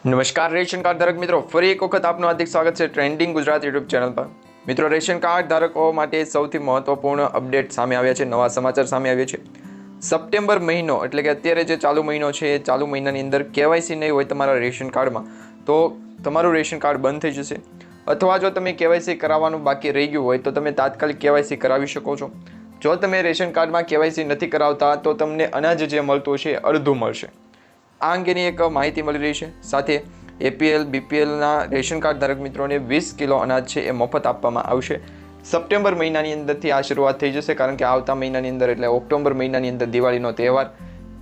નમસ્કાર ration card ધારક મિત્રો, ફરી એક વખત આપનું હાર્દિક સ્વાગત છે ટ્રેન્ડિંગ ગુજરાત યુટ્યુબ ચેનલ પર। મિત્રો, રેશન કાર્ડ ધારકો માટે સૌથી મહત્વપૂર્ણ અપડેટ સામે આવ્યા છે, નવા સમાચાર સામે આવ્યા છે। સપ્ટેમ્બર મહિનો એટલે કે અત્યારે જે ચાલુ મહિનો છે એ ચાલુ મહિનાની અંદર કેવાયસી નહીં હોય તમારા રેશન કાર્ડમાં તો તમારું રેશન કાર્ડ બંધ થઈ જશે, અથવા જો તમે કેવાયસી કરાવવાનું બાકી રહી ગયું હોય તો તમે તાત્કાલિક કેવાયસી કરાવી શકો છો। જો તમે રેશન કાર્ડમાં કેવાયસી નથી કરાવતા તો તમને અનાજ જે મળતું છે અડધું મળશે। આ અંગેની એક માહિતી મળી રહી છે। સાથે એપીએલ બીપીએલના રેશન કાર્ડ ધારક મિત્રોને 20 કિલો અનાજ છે એ મફત આપવામાં આવશે। સપ્ટેમ્બર મહિનાની અંદરથી આ શરૂઆત થઈ જશે, કારણ કે આવતા મહિનાની અંદર એટલે ઓક્ટોબર મહિનાની અંદર દિવાળીનો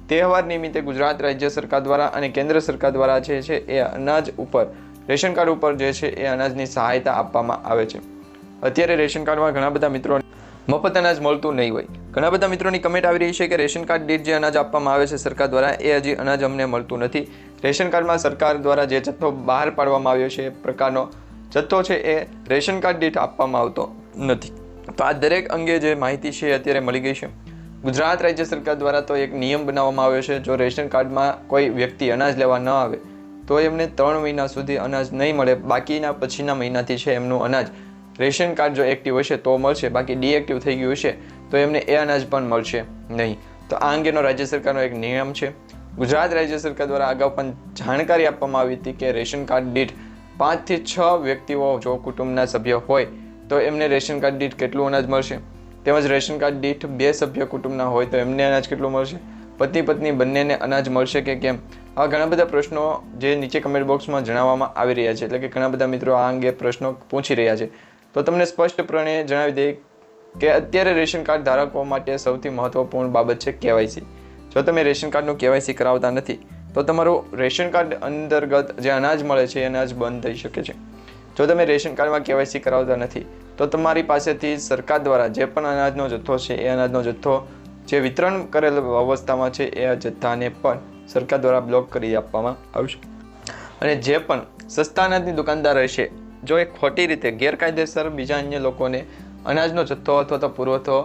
તહેવાર નિમિત્તે ગુજરાત રાજ્ય સરકાર દ્વારા અને કેન્દ્ર સરકાર દ્વારા જે છે એ અનાજ ઉપર રેશન કાર્ડ ઉપર જે છે એ અનાજની સહાયતા આપવામાં આવે છે। અત્યારે રેશન કાર્ડમાં ઘણા બધા મિત્રો મફત અનાજ મળતું નહીં હોય। ઘણા બધા મિત્રોની કમેન્ટ આવી રહી છે કે રેશન કાર્ડ દીઠ જે અનાજ આપવામાં આવે છે સરકાર દ્વારા એ હજી અનાજ અમને મળતું નથી। રેશન કાર્ડમાં સરકાર દ્વારા જે જથ્થો બહાર પાડવામાં આવ્યો છે એ પ્રકારનો જથ્થો છે એ રેશન કાર્ડ દીઠ આપવામાં આવતો નથી। તો આ દરેક અંગે જે માહિતી છે એ અત્યારે મળી ગઈ છે। ગુજરાત રાજ્ય સરકાર દ્વારા તો એક નિયમ બનાવવામાં આવ્યો છે, જો રેશન કાર્ડમાં કોઈ વ્યક્તિ અનાજ લેવા ન આવે તો એમને 3 મહિના સુધી અનાજ નહીં મળે। બાકીના પછીના મહિનાથી છે એમનું અનાજ રેશન કાર્ડ જો એક્ટિવ હશે તો મળશે, બાકી ડીએક્ટિવ થઈ ગયું હશે તો એમને એ અનાજ પણ મળશે નહીં। તો આ અંગેનો રાજ્ય સરકારનો એક નિયમ છે। ગુજરાત રાજ્ય સરકાર દ્વારા અગાઉ પણ જાણકારી આપવામાં આવી હતી કે રેશન કાર્ડ દીઠ 5 થી 6 વ્યક્તિઓ જો કુટુંબના સભ્ય હોય તો એમને રેશન કાર્ડ દીઠ કેટલું અનાજ મળશે, તેમજ રેશન કાર્ડ દીઠ 2 સભ્ય કુટુંબના હોય તો એમને અનાજ કેટલું મળશે, પતિ પત્ની બંનેને અનાજ મળશે કે કેમ, આવા ઘણા બધા પ્રશ્નો જે નીચે કમેન્ટ બોક્સમાં જણાવવામાં આવી રહ્યા છે। એટલે કે ઘણા બધા મિત્રો આ અંગે પ્રશ્નો પૂછી રહ્યા છે। તો તમને સ્પષ્ટપણે જણાવી દઈએ કે અત્યારે રેશન કાર્ડ ધારકો માટે સૌથી મહત્વપૂર્ણ બાબત છે કેવાયસી। જો તમે રેશન કાર્ડનું કેવાયસી કરાવતા નથી તો તમારું રેશન કાર્ડ અંતર્ગત જે અનાજ મળે છે એ અનાજ બંધ થઈ શકે છે। જો તમે રેશન કાર્ડમાં કેવાયસી કરાવતા નથી તો તમારી પાસેથી સરકાર દ્વારા જે પણ અનાજનો જથ્થો છે એ અનાજનો જથ્થો જે વિતરણ કરેલ અવસ્થામાં છે એ જથ્થાને પણ સરકાર દ્વારા બ્લોક કરી આપવામાં આવશે। અને જે પણ સસ્તા અનાજની દુકાનદાર રહેશે જો એ ખોટી રીતે ગેરકાયદેસર બીજા અન્ય લોકોને અનાજનો જથ્થો અથવા તો પુરવઠો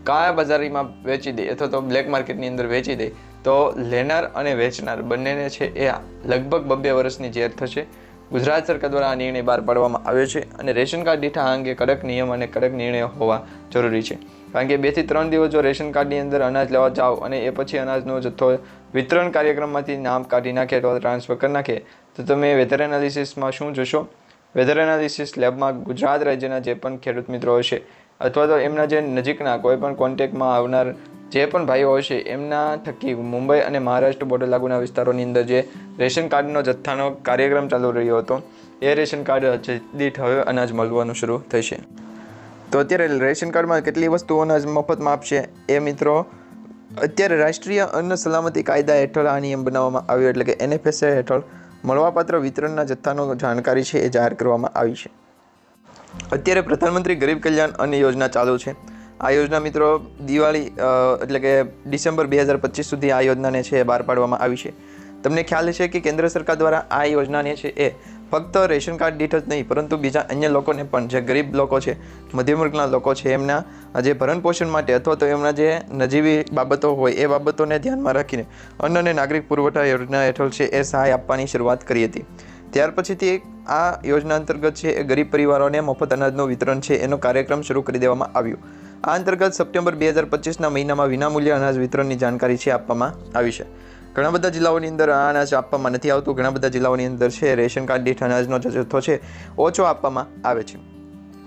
કાળા બજારીમાં વેચી દે અથવા તો બ્લેક માર્કેટની અંદર વેચી દે તો લેનાર અને વેચનાર બંનેને છે એ લગભગ 2 વર્ષની જેલ થશે। ગુજરાત સરકાર દ્વારા આ નિર્ણય બહાર પાડવામાં આવ્યો છે અને રેશન કાર્ડ દીઠ આ અંગે કડક નિયમ અને કડક નિર્ણય હોવા જરૂરી છે, કારણ કે 2 થી 3 દિવસ જો રેશન કાર્ડની અંદર અનાજ લેવા જાઓ અને એ પછી અનાજનો જથ્થો વિતરણ કાર્યક્રમમાંથી નામ કાઢી નાખે અથવા ટ્રાન્સફર કરી નાખે તો તમે વેધર એનાલિસિસમાં શું જોશો? વેધર એનાલિસિસ લેબમાં ગુજરાત રાજ્યના જે પણ ખેડૂત મિત્રો હશે અથવા તો એમના જે નજીકના કોઈ પણ કોન્ટેક્ટમાં આવનાર જે પણ ભાઈઓ હશે એમના થકી મુંબઈ અને મહારાષ્ટ્ર બોર્ડર લાગુના વિસ્તારોની અંદર જે રેશન કાર્ડનો જથ્થાનો કાર્યક્રમ ચાલુ રહ્યો હતો એ રેશન કાર્ડ દીઠ હવે અનાજ મળવાનું શરૂ થશે। તો અત્યારે રેશન કાર્ડમાં કેટલી વસ્તુઓ અનાજ મફતમાં આપશે એ મિત્રો અત્યારે રાષ્ટ્રીય અન્ન સલામતી કાયદા હેઠળ આ નિયમ બનાવવામાં આવ્યો, એટલે કે NFSA હેઠળ મળવાપાત્ર વિતરણના જથ્થાનો જાણકારી છે એ જાહેર કરવામાં આવી છે। અત્યારે પ્રધાનમંત્રી ગરીબ કલ્યાણ અન્ન યોજના ચાલુ છે। આ યોજના મિત્રો દિવાળી એટલે કે ડિસેમ્બર 2025 સુધી આ યોજનાને છે એ બહાર પાડવામાં આવી છે। તમને ખ્યાલ છે કે કેન્દ્ર સરકાર દ્વારા આ યોજનાને છે એ ફક્ત રેશન કાર્ડ દીઠ જ નહીં પરંતુ બીજા અન્ય લોકોને પણ જે ગરીબ લોકો છે, મધ્યમ વર્ગના લોકો છે, એમના જે ભરણ પોષણ માટે અથવા તો એમના જે નજીવી બાબતો હોય એ બાબતોને ધ્યાનમાં રાખીને અન્ન અને નાગરિક પુરવઠા યોજના હેઠળ છે એ સહાય આપવાની શરૂઆત કરી હતી। ત્યાર પછીથી આ યોજના અંતર્ગત છે એ ગરીબ પરિવારોને મફત અનાજનું વિતરણ છે એનો કાર્યક્રમ શરૂ કરી દેવામાં આવ્યો। આ અંતર્ગત સપ્ટેમ્બર 2025ના મહિનામાં વિનામૂલ્ય અનાજ વિતરણની જાણકારી છે આપવામાં આવી છે। ઘણા બધા જિલ્લાઓની અંદર આ અનાજ આપવામાં નથી આવતું, ઘણા બધા જિલ્લાઓની અંદર છે રેશન કાર્ડ દીઠ અનાજનો જથ્થો છે ઓછો આપવામાં આવે છે।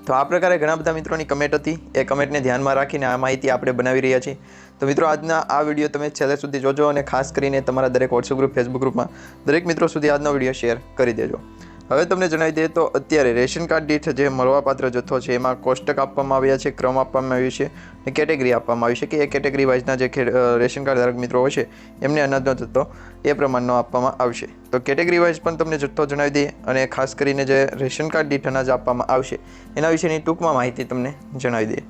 તો આ પ્રકારે ઘણા બધા મિત્રોની કમેન્ટ હતી, એ કમેન્ટને ધ્યાનમાં રાખીને આ માહિતી આપણે બનાવી રહ્યા છીએ। તો મિત્રો આજના આ વિડીયો તમે છેલ્લે સુધી જોજો અને ખાસ કરીને તમારા દરેક વોટ્સએપ ગ્રુપ, ફેસબુક ગ્રુપમાં દરેક મિત્રો સુધી આજનો વિડીયો શેર કરી દેજો। હવે તમને જણાવી દઈએ તો અત્યારે રેશન કાર્ડ દીઠ જે મળવાપાત્ર જથ્થો છે એમાં કોષ્ટક આપવામાં આવ્યા છે, ક્રમ આપવામાં આવ્યો છે અને કેટેગરી આપવામાં આવી છે કે એ કેટેગરી વાઇઝના જે રેશન કાર્ડ ધારક મિત્રો હોય છે એમને અનાજનો જથ્થો એ પ્રમાણનો આપવામાં આવશે। તો કેટેગરી વાઇઝ પણ તમને જથ્થો જણાવી દઈએ અને ખાસ કરીને જે રેશન કાર્ડ દીઠ અનાજ આપવામાં આવશે એના વિશેની ટૂંકમાં માહિતી તમને જણાવી દઈએ।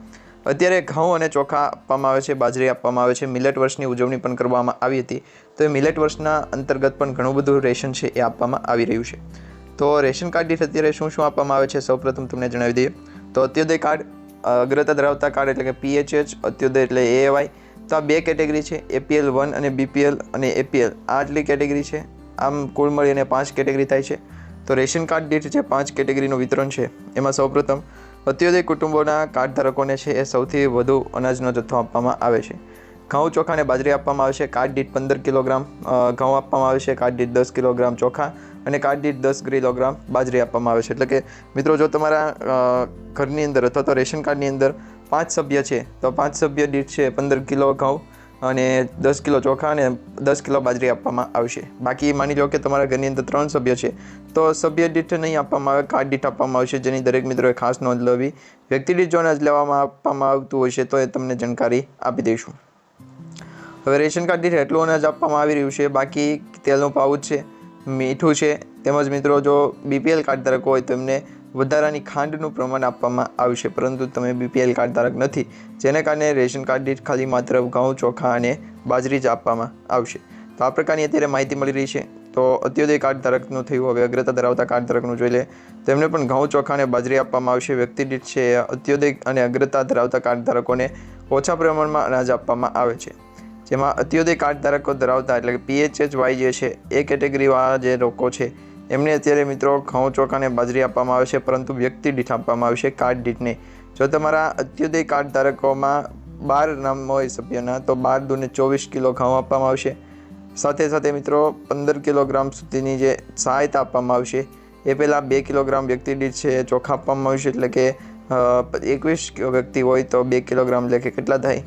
અત્યારે ઘઉં અને ચોખા આપવામાં આવે છે, બાજરી આપવામાં આવે છે, મિલેટ વર્ષની ઉજવણી પણ કરવામાં આવી હતી તો એ મિલેટ વર્ષના અંતર્ગત પણ ઘણું બધું રેશન છે એ આપવામાં આવી રહ્યું છે। તો રેશન કાર્ડ દીઠ અત્યારે શું શું આપવામાં આવે છે સૌપ્રથમ તમને જણાવી દઈએ તો અત્યોદય કાર્ડ, અગ્રતા ધરાવતા કાર્ડ એટલે કે PHH, અત્યોદય એટલે AAY, તો આ 2 કેટેગરી છે, APL 1 અને BPL અને APL આ આટલી કેટેગરી છે। આમ કુલ મળીને 5 કેટેગરી થાય છે. તો રેશન કાર્ડ દીઠ જે 5 કેટેગરીનું વિતરણ છે એમાં સૌપ્રથમ અત્યોદય કુટુંબોના કાર્ડ ધારકોને છે એ સૌથી વધુ અનાજનો જથ્થો આપવામાં આવે છે. ઘઉં, ચોખા અને બાજરી આપવામાં આવે છે. કાર્ડ દીઠ 15 કિલોગ્રામ ઘઉં આપવામાં આવે છે, કાર્ડ દીઠ 10 કિલોગ્રામ ચોખા અને કાર્ડ દીઠ 10 કિલોગ્રામ બાજરી આપવામાં આવે છે. એટલે કે મિત્રો, જો તમારા ઘરની અંદર અથવા તો રેશન કાર્ડની અંદર 5 સભ્ય છે તો 5 સભ્ય દીઠ છે 15 કિલો ઘઉં અને 10 કિલો ચોખા અને 10 કિલો બાજરી આપવામાં આવશે. બાકી માની લો કે તમારા ઘરની અંદર 3 સભ્ય છે તો સભ્ય દીઠ નહીં આપવામાં આવે, કાર્ડ દીઠ આપવામાં આવશે, જેની દરેક મિત્રોએ ખાસ નોંધ લેવી. વ્યક્તિ દીઠ જો અનાજ લેવામાં આપવામાં આવતું હોય છે તો એ તમને જાણકારી આપી દઈશું. હવે રેશન કાર્ડ દીઠ એટલું અનાજ આપવામાં આવી રહ્યું છે. બાકી તેલનું પાઉચ છે, મીઠું છે, તેમજ મિત્રો જો BPL કાર્ડ ધારક હોય તો એમને વધારાની ખાંડનું પ્રમાણ આપવામાં આવશે. પરંતુ તમે BPL કાર્ડ ધારક નથી, જેને કારણે રેશન કાર્ડ દીઠ ખાલી માત્ર ઘઉં, ચોખા અને બાજરી જ આપવામાં આવશે. તો આ પ્રકારની અત્યારે માહિતી મળી રહી છે. તો અત્યોદય કાર્ડ ધારકનું થયું. હવે અગ્રતા ધરાવતા કાર્ડ ધારકનું જોઈ લે તો એમને પણ ઘઉં, ચોખા અને બાજરી આપવામાં આવશે. વ્યક્તિ દીઠ છે અત્યોદય અને અગ્રતા ધરાવતા કાર્ડ ધારકોને ઓછા પ્રમાણમાં અનાજ આપવામાં આવે છે. જેમાં અત્યોદય કાર્ડ ધારકો ધરાવતા એટલે કે PHHY જે છે એ કેટેગરીવાળા જે લોકો છે એમને અત્યારે મિત્રો ઘઉં, ચોખા અને બાજરી આપવામાં આવે છે, પરંતુ વ્યક્તિ દીઠ આપવામાં આવશે, કાર્ડ દીઠ નહીં. જો તમારા અત્યોદય કાર્ડ ધારકોમાં 12 નામ હોય સભ્યના તો 12 દૂને 24 કિલો ઘઉં આપવામાં આવશે. સાથે સાથે મિત્રો 15 કિલોગ્રામ સુધીની જે સહાયતા આપવામાં આવશે એ પહેલાં 2 કિલોગ્રામ વ્યક્તિ દીઠ છે ચોખા આપવામાં આવશે. એટલે કે 21 વ્યક્તિ હોય તો 2 કિલોગ્રામ એટલે કે કેટલા થાય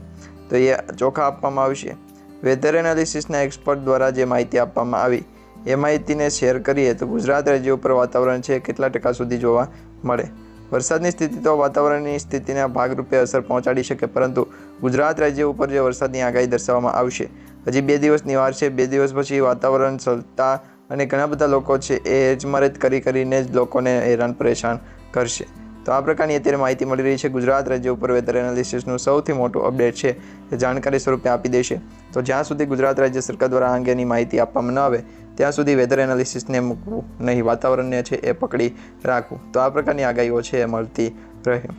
તો એ ચોખા આપવામાં આવશે. વેધર એનાલિસિસના એક્સપર્ટ દ્વારા જે માહિતી આપવામાં આવી એ માહિતીને શેર કરીએ તો ગુજરાત રાજ્ય ઉપર વાતાવરણ છે કેટલા ટકા સુધી જોવા મળે. વરસાદની સ્થિતિ તો વાતાવરણની સ્થિતિના ભાગરૂપે અસર પહોંચાડી શકે, પરંતુ ગુજરાત રાજ્ય ઉપર જે વરસાદની આગાહી દર્શાવવામાં આવશે હજી 2 દિવસની વાર છે. 2 દિવસ પછી વાતાવરણ સલતા અને ઘણા બધા લોકો છે એ હેજમરેજ કરીને જ લોકોને હેરાન પરેશાન કરશે. તો આ પ્રકારની અત્યારે માહિતી મળી રહી છે. ગુજરાત રાજ્ય ઉપર વેધર એનાલિસિસનું સૌથી મોટું અપડેટ છે એ જાણકારી સ્વરૂપે આપી દેશે. તો જ્યાં સુધી ગુજરાત રાજ્ય સરકાર દ્વારા આ અંગેની માહિતી આપવામાં ન આવે ત્યાં સુધી વેધર એનાલિસિસને મૂકવું નહીં, વાતાવરણને છે એ પકડી રાખવું. તો આ પ્રકારની આગાહીઓ છે એ મળતી રહે.